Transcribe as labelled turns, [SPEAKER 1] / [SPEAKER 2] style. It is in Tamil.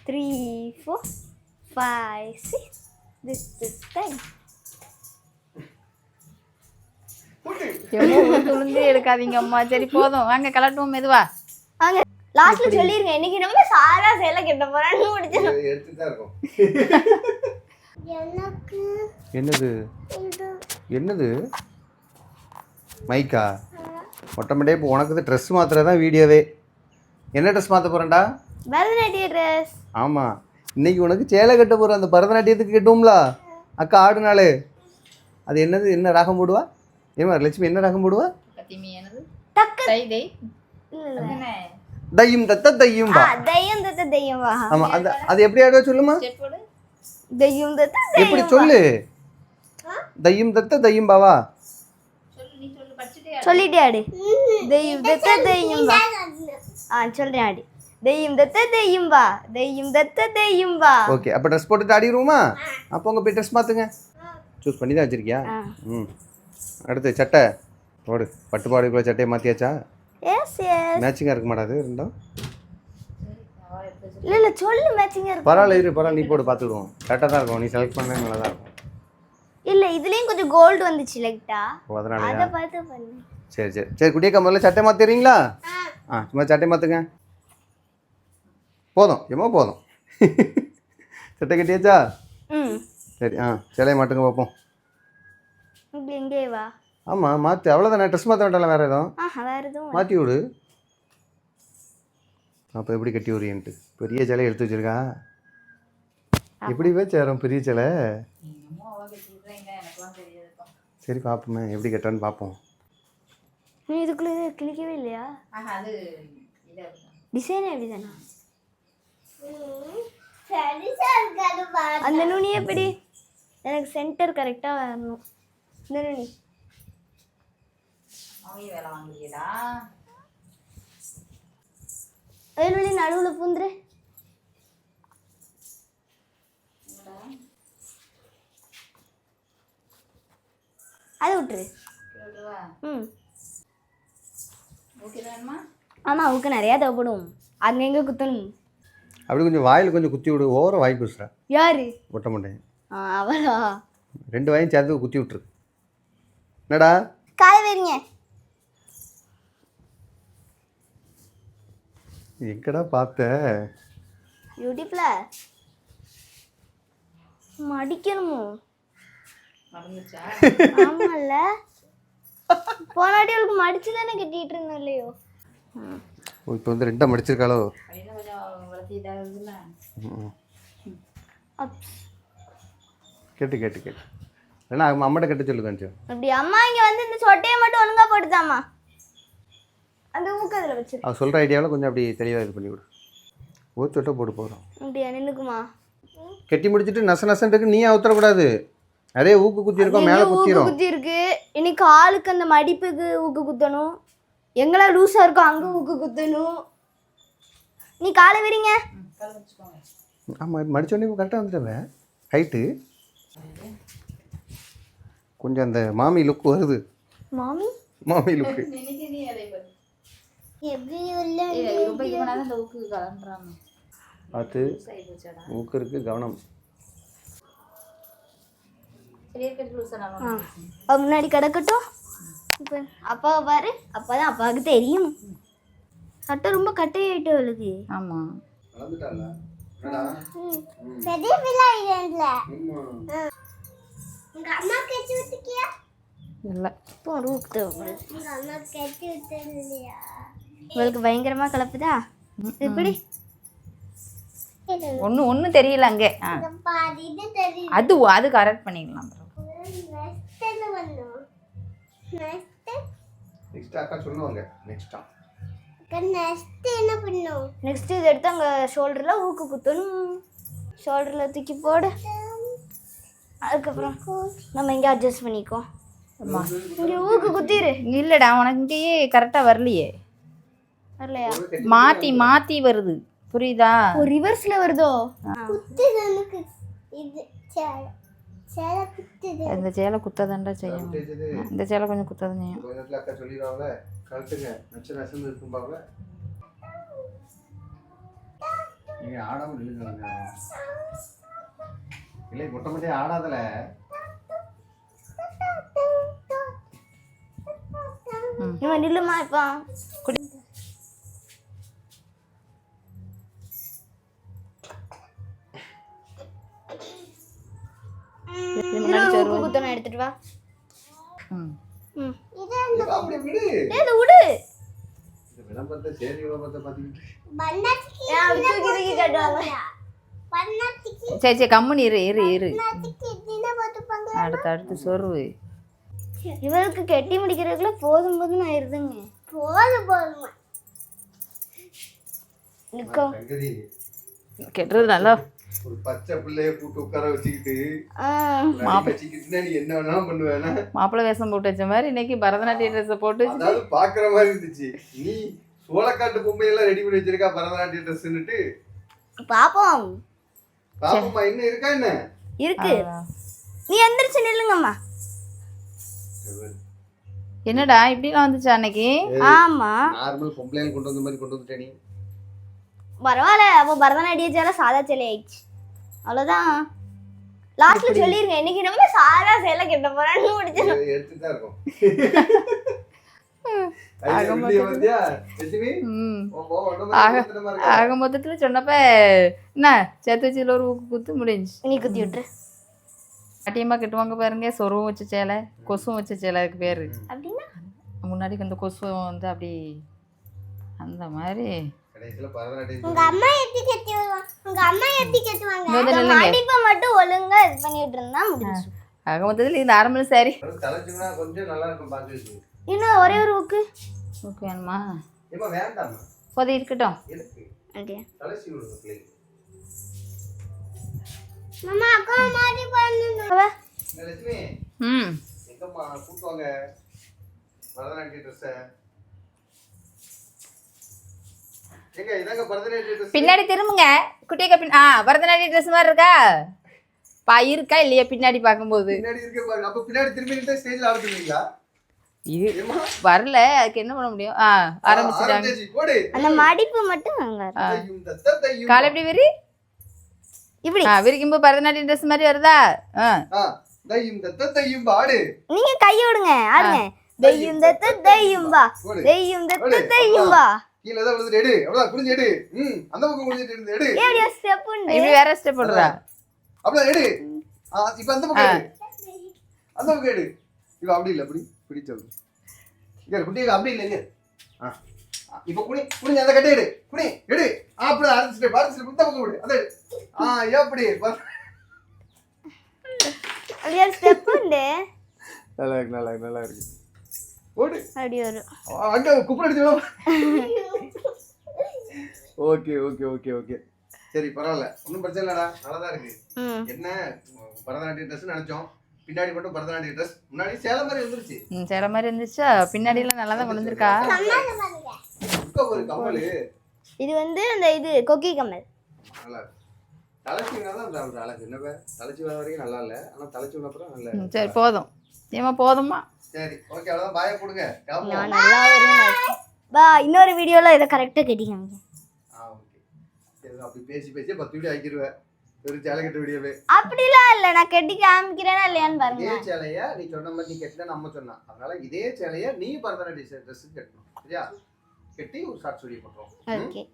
[SPEAKER 1] 3, 4, 5, 6. This is time.
[SPEAKER 2] துளுந்து எடுக்காதீங்க அம்மா. சரி போதும், வாங்க கலட்டுவோம் மெதுவா.
[SPEAKER 1] வாங்க லாஸ்ட்ல சொல்லிருங்க இன்னைக்கு நம்ம சாரா சேலை கட்ட போறோம்னு முடிச்சோம்.
[SPEAKER 3] எடுத்துதான் இருக்கும்.
[SPEAKER 1] எனக்கு
[SPEAKER 3] என்னது
[SPEAKER 1] இது
[SPEAKER 3] என்னது மைக்கா மொட்டமட்டே இப்போ உனக்கு ட்ரெஸ் மாத்துறதான் வீடியோவே. என்ன ட்ரெஸ் மாற்ற போகிறேன்டா?
[SPEAKER 1] பரதநாட்டிய ட்ரெஸ்.
[SPEAKER 3] ஆமாம், இன்னைக்கு உனக்கு சேலை கட்ட போகிற. அந்த பரதநாட்டியத்துக்கு கட்டுவோம்ல அக்கா ஆடுனாலே. அது என்னது, என்ன ராகம் போடுவா? ஏமா லட்சுமி என்ன ராகம் போடுவா? தையும் தத்த தையும் வா.
[SPEAKER 1] தையம் தத்த தையம் வா.
[SPEAKER 3] ஆமா, அது எப்படி ஆடுவா சொல்லுமா?
[SPEAKER 1] தையம் தத்த
[SPEAKER 3] எப்படி சொல்லு? தையும் தத்த தையும் பாவா.
[SPEAKER 1] சொல்லிட்டே ஆடு. தையம் தத்த தையம் வா. சொல்றேன் ஆடு. தையம் தத்த தையம் வா. தையம் தத்த தையம் வா.
[SPEAKER 3] ஓகே, அப்போ ட்ரெஸ் போட்டுட்டு ஆடிடுவோமா? அப்போ உங்க போய் ட்ரெஸ் மாற்றுங்க. சூஸ் பண்ணி தான் வச்சிருக்கியா? ம். அடுத்து சட்டை போடு. பட்டு பாடுக்குள்ள சட்டையை மாற்றியாச்சா?
[SPEAKER 1] S S.
[SPEAKER 3] மேட்சிங்காக இருக்க மாட்டாது ரெண்டும்?
[SPEAKER 1] இல்ல சொல்லு மேட்சிங்கா இருக்கு.
[SPEAKER 3] பரவாயில்ல இரு, பரவாயில்ல, நீ போடு, பார்த்துக்கிடுவோம். கரெக்டாக தான் இருக்கும். நீ செலக்ட் பண்ண நல்லா தான் இருக்கும்.
[SPEAKER 1] இல்ல இதுலயும் கொஞ்சம் கோல்டு வந்துச்சு லைட்டா.
[SPEAKER 3] ஓ அதனால
[SPEAKER 1] அத பார்த்து பண்ணு.
[SPEAKER 3] சரி சரி சரி. குட்டியக்கா முதல்ல சட்டை மாற்றிடுறீங்களா? சும்மா சட்டை மாற்றுங்க. போதும் ஏமா போதும். சட்டை கட்டியாச்சா? சரி. சிலையை மாட்டுங்க பார்ப்போம்.
[SPEAKER 1] இப்படி எங்கே வா.
[SPEAKER 3] ஆமாம் மாற்று, அவ்வளோதானே. ட்ரெஸ் மாற்ற வேண்டாம் வேறு எதுவும்?
[SPEAKER 1] வேறு எதுவும்
[SPEAKER 3] மாற்றி விடு. அப்போ எப்படி கட்டி விடுறியன்ட்டு பெரிய சிலை எடுத்து வச்சிருக்கா. எப்படி சேரும் பெரிய சிலை? சரி பார்ப்போமே எப்படி கட்டுறான்னு பார்ப்போம்.
[SPEAKER 1] நீ இதுக்குள்ள கிளிக்கவே இல்லையா? டிசைன் எப்படிதானா? அந்த நுனி எப்படி? எனக்கு சென்டர் கரெக்டாக வரணும். இந்த நுனி வயல்வெளி நடுவில் பூந்துரு. அதை விட்டுரு. ஆமாம் அவருக்கு நிறையா தேவைப்படும். அங்கெங்கே குத்தணும்.
[SPEAKER 3] அப்படி கொஞ்சம் வாயில் கொஞ்சம் குத்தி விடு. ஓவரம் வாய் குசுறா.
[SPEAKER 1] யாரு?
[SPEAKER 3] ஒட்ட மாட்டேன்.
[SPEAKER 1] அவளா?
[SPEAKER 3] 2 வாயும் சேர்த்து குத்தி விட்டுரு. என்னடா
[SPEAKER 1] காய வைங்க.
[SPEAKER 3] எங்கடா பார்த்த?
[SPEAKER 1] யூடியூப்ல மடிக்கணுமோ? ஆமால்ல, போனாட்டி அவளுக்கு மடிச்சு தானே கட்டிட்டு இருந்தோம் இல்லையோ?
[SPEAKER 3] இப்போ வந்து 2 மடிச்சிருக்காளோ? கேட்டு கேட்டு கேட்டு ஏன்னா அம்மாட்ட கட்ட சொல்லு கொஞ்சம்.
[SPEAKER 1] அப்படி அம்மா இங்கே வந்து இந்த சொட்டையை மட்டும் ஒழுங்கா போட்டுதாம்மா. அந்த ஊக்கத்தில் வச்சு
[SPEAKER 3] அவள் சொல்கிற ஐடியாவில் கொஞ்சம் அப்படி தெளிவாக இது பண்ணி விடு. சொட்டை போட்டு போகிறோம்.
[SPEAKER 1] அப்படியா? நின்றுக்குமா?
[SPEAKER 3] கட்டி முடிச்சுட்டு நச நசன் இருக்கு. நீ ஊற்றக்கூடாது. நிறைய ஊக்கு குத்தி இருக்கோம், மேலே குத்திரும்.
[SPEAKER 1] குத்தி இருக்கு. இன்னைக்கு ஆளுக்கு அந்த மடிப்புக்கு ஊக்கு குத்தணும். எங்களா லூஸாக இருக்கும் அங்கே ஊக்கு குத்தணும். நீ காலை விரிங்க.
[SPEAKER 3] ஆமாம் மடித்தோடனே இப்போ கரெக்டாக வந்துட்டேன். ஹைட்டு கொஞ்சம் அந்த மாமி லுக் வருது.
[SPEAKER 1] மாமி
[SPEAKER 3] மாமி லுக்கு பார்த்து ஊக்கு இருக்கு, கவனம்.
[SPEAKER 1] முன்னாடி கிடக்கட்டும். இப்போ அப்பாவை பாரு. அப்போதான் அப்பாவுக்கு தெரியும். சட்டை ரொம்ப கட்டையாயிட்டு அவளுக்கு.
[SPEAKER 2] ஆமாம்
[SPEAKER 1] பெரிய பிள்ளை இல்ல. உங்க அம்மா கட்டி விட்டுக்கியா?
[SPEAKER 2] இல்லை
[SPEAKER 1] இப்போ ரூப் தேவைப்படுது. உங்க அம்மா கட்டி விட்டுலையா? இவளுக்கு பயங்கரமா கலப்புதா. எப்படி?
[SPEAKER 2] ஒன்றும் தெரியல அங்கே. அது அது கரெக்ட் பண்ணிக்கலாம்.
[SPEAKER 3] நெக்ஸ்ட் அக்கா சொல்லுவாங்க. நெக்ஸ்ட்
[SPEAKER 1] என்ன பண்ணும்? நெக்ஸ்ட் இது எடுத்து அங்கே ஷோல்டரில் ஊக்கு குத்தணும். ஷோல்டரில் தூக்கி போடு. அதுக்கப்புறம் நம்ம இங்கே அட்ஜஸ்ட் பண்ணிக்கோ. இங்கே ஊக்கு குத்திரு.
[SPEAKER 2] இல்லைடா உனக்கு இங்கேயே கரெக்டாக வரலையே.
[SPEAKER 1] வரலையா?
[SPEAKER 2] மாற்றி மாற்றி வருது, புரியுதா?
[SPEAKER 1] ஒரு ரிவர்ஸில் வருதோ?
[SPEAKER 2] இந்த சேலை குத்ததாண்டா செய்யும். இந்த சேலை கொஞ்சம் குத்ததான் செய்யும்.
[SPEAKER 3] அக்கா நீங்க ஆடாம நில்லுங்க. இல்லை மொட்டை மொட்டையா ஆடாதல.
[SPEAKER 1] இவன் நில்லுமா இப்போ. உப்பு குத்தணும் எடுத்துட்டு வா.
[SPEAKER 3] அப்படி விடு.
[SPEAKER 1] ஏது விடு.
[SPEAKER 3] இந்த விளம்பரத்தை சேரி விளம்பரத்தை பார்த்துக்கிட்டு
[SPEAKER 2] சரி சரி கம்முன்னு இரு அடுத்து சொருவு.
[SPEAKER 1] இவருக்கு கெட்டி முடிக்கிறதுக்குள்ள போதும் போதும் ஆயிருதுங்க. போதும் நிக்கோ
[SPEAKER 3] சங்கதி
[SPEAKER 2] கெட்டுறது நல்லா.
[SPEAKER 3] ஒரு பச்சை பிள்ளைய கூட்டு உட்கார வச்சுக்கிட்டு நீ என்ன வேணாலும் பண்ணுவேனா?
[SPEAKER 2] மாப்பிள்ளை வேஷம் போட்டு வச்ச மாதிரி இன்னைக்கு பரதநாட்டிய ட்ரெஸ் போட்டு
[SPEAKER 3] அதாவது பாக்குற மாதிரி இருந்துச்சு. நீ சோளக்காட்டு பொம்மையெல்லாம் ரெடி பண்ணி வச்சிருக்கா பரதநாட்டிய ட்ரெஸ்ன்னுட்டு.
[SPEAKER 1] பாப்போம்
[SPEAKER 3] பாப்போம்மா என்ன இருக்கா என்ன
[SPEAKER 1] இருக்கு. நீ எந்திரிச்சு நில்லுங்கம்மா.
[SPEAKER 2] என்னடா இப்படிலாம் வந்துச்சு அன்னைக்கு?
[SPEAKER 1] ஆமா
[SPEAKER 3] நார்மல் பொம்பளையால் கொண்டு வந்த மாதிரி கொண்டு வந்துட்டே நீ.
[SPEAKER 1] பரவாயில்ல, அப்போ பரதநாட்டிய சேலை சாதா சேலை ஆயிடுச்சு, அவ்வளோதான். லாஸ்ட்ல சொல்லிருங்க இன்னைக்கு நம்ம சாதா சேலை கட்ட போறோம்னு முடிச்சு
[SPEAKER 3] எடுத்துதான் இருக்கும்.
[SPEAKER 2] ஆக மொத்தத்துல சொன்னப்ப என்ன சேர்த்து வச்சுல ஒரு ஊக்கு குத்து முடிஞ்சு.
[SPEAKER 1] நீ குத்தி விட்டுரு.
[SPEAKER 2] நாட்டியமா கட்டுவாங்க பாருங்க, சொருவும் வச்ச சேலை கொசுவும் வச்ச சேலை அதுக்கு பேரு.
[SPEAKER 1] அப்படின்னா
[SPEAKER 2] முன்னாடி அந்த கொசு வந்து அப்படி அந்த மாதிரி
[SPEAKER 1] உங்க அம்மா எப்படி கட்டுவாங்க? உங்க அம்மா எப்படி கட்டுவாங்க? மடிப்பை மட்டும் ஒழுங்கா இது பண்ணிட்டு இருந்தா முடிஞ்சு.
[SPEAKER 2] ஆக மொத்தத்துல இந்த ஆரம்பம் சரி
[SPEAKER 3] கொஞ்சம் நல்லா இருக்கும் பாக்குறதுக்கு.
[SPEAKER 1] இன்னும் ஒரே ஒரு ஊக்கு
[SPEAKER 2] ஊக்கு வேணுமா?
[SPEAKER 3] ஏமா வேண்டாமா?
[SPEAKER 2] போதும் இருக்கட்டும்.
[SPEAKER 1] அப்படியே
[SPEAKER 3] தலைசி விடுங்க பிள்ளைங்க.
[SPEAKER 1] மாமா அக்கா மாதிரி பண்ணனும்.
[SPEAKER 3] லட்சுமி எங்கம்மா கூட்டுவாங்க பரதநாட்டிய ட்ரெஸ். எங்க இதாங்க பரதநாட்டிய ட்ரெஸ்.
[SPEAKER 2] பின்னாடி திரும்புங்க குட்டியக்கா. பரதநாட்டிய ட்ரெஸ் மாதிரி இருக்கா இருக்கா இல்லையா? பின்னாடி பார்க்கும்போது
[SPEAKER 3] பின்னாடி இருக்க பாருங்க. அப்ப பின்னாடி திரும்பி நின்னு ஸ்டேஜ்ல ஆடுறீங்களா?
[SPEAKER 2] இது வரல, அதுக்கு என்ன பண்ண முடியும்? ஆரம்பிச்சிட்டாங்க.
[SPEAKER 1] அந்த மடிப்பு மட்டும் அங்க
[SPEAKER 2] காலை எப்படி விரி இப்படி விரிக்கும்போது பரதநாட்டியம் ட்ரெஸ் மாதிரி வருதா?
[SPEAKER 1] நீங்க கைய விடுங்க, ஆடுங்க. தெய்யும் தத்த தெய்யும் வா, தெய்யும் தத்த தெய்யும் வா.
[SPEAKER 3] கீழ தான் விழுந்து எடு, அவ்வளவு புடிஞ்சு எடு. அந்த பக்கம் புடிஞ்சிட்டு இருந்து எடு.
[SPEAKER 1] ஏடியா ஸ்டெப் உண்டு.
[SPEAKER 2] இப்படி வேற ஸ்டெப் போடுறா.
[SPEAKER 3] அப்படியே எடு. இப்போ அந்த பக்கம் எடு. அந்த பக்கம் எடு. இது அப்படி இல்ல, அப்படி பிடிச்சது. இங்க குட்டிங்க அப்படி இல்லங்க. இப்போ குனி அந்த கட்டை எடு. குனி எடு. அப்படி அடுத்த ஸ்டெப் இந்த பக்கம் எடு. அத எப்படி?
[SPEAKER 1] அப்படியே ஸ்டெப் உண்டு.
[SPEAKER 3] நல்லா இருக்கு. ஓடு.
[SPEAKER 1] அப்படி வரும்.
[SPEAKER 3] அங்க குப்புற அடிச்சு. ஓகே. சரி பரவாயில்ல, ஒன்றும் பிரச்சனை இல்லடா, நல்லா தான் இருக்கு. என்ன பரதநாட்டிய ட்ரெஸ் நினைச்சோம், பின்னாடி மட்டும் பரதநாட்டிய ட்ரெஸ். முன்னாடி சேலை மாதிரி வந்துருச்சு.
[SPEAKER 2] சேலை மாதிரி இருந்துச்சா? பின்னாடி எல்லாம் நல்லா தான் கொண்டு வந்திருக்கா.
[SPEAKER 3] ஒரு கமல்
[SPEAKER 2] இது
[SPEAKER 1] வந்து அந்த இது கொக்கி கமல்.
[SPEAKER 3] நல்லா இருக்கு. தலைச்சினாதான் அந்த அழகு. என்ன தலைச்சி வர வரைக்கும் நல்லா இல்ல, ஆனா தலைச்சி வந்த அப்புறம் நல்லா.
[SPEAKER 2] சரி போதும். ஏமா போதுமா?
[SPEAKER 3] சரி ஓகே, அவ்வளவுதான். பாய போடுங்க.
[SPEAKER 1] நான் நல்லா வருவேன். பா இன்னொரு வீடியோல இத கரெக்ட்டா கேட்டிங்க.
[SPEAKER 3] ஓகே. சரி அப்படி பேசி 10 வீடியோ ஆக்கிடுவேன். ஒரு சேலை கட்ட வீடியோவே.
[SPEAKER 1] அப்படிலாம் இல்ல, நான் கட்டி காமிக்கிறேனா இல்லையான்னு பாருங்க.
[SPEAKER 3] இதே சேலைய நீ சொன்ன மாதிரி நீ கட்டல, நம்ம சொன்னா. அதனால இதே சேலைய நீ பரதநாட்டிய ட்ரெஸ் கட்டணும். சரியா? கட்டி ஒரு ஷார்ட் வீடியோ போடுறோம்.
[SPEAKER 1] ஓகே.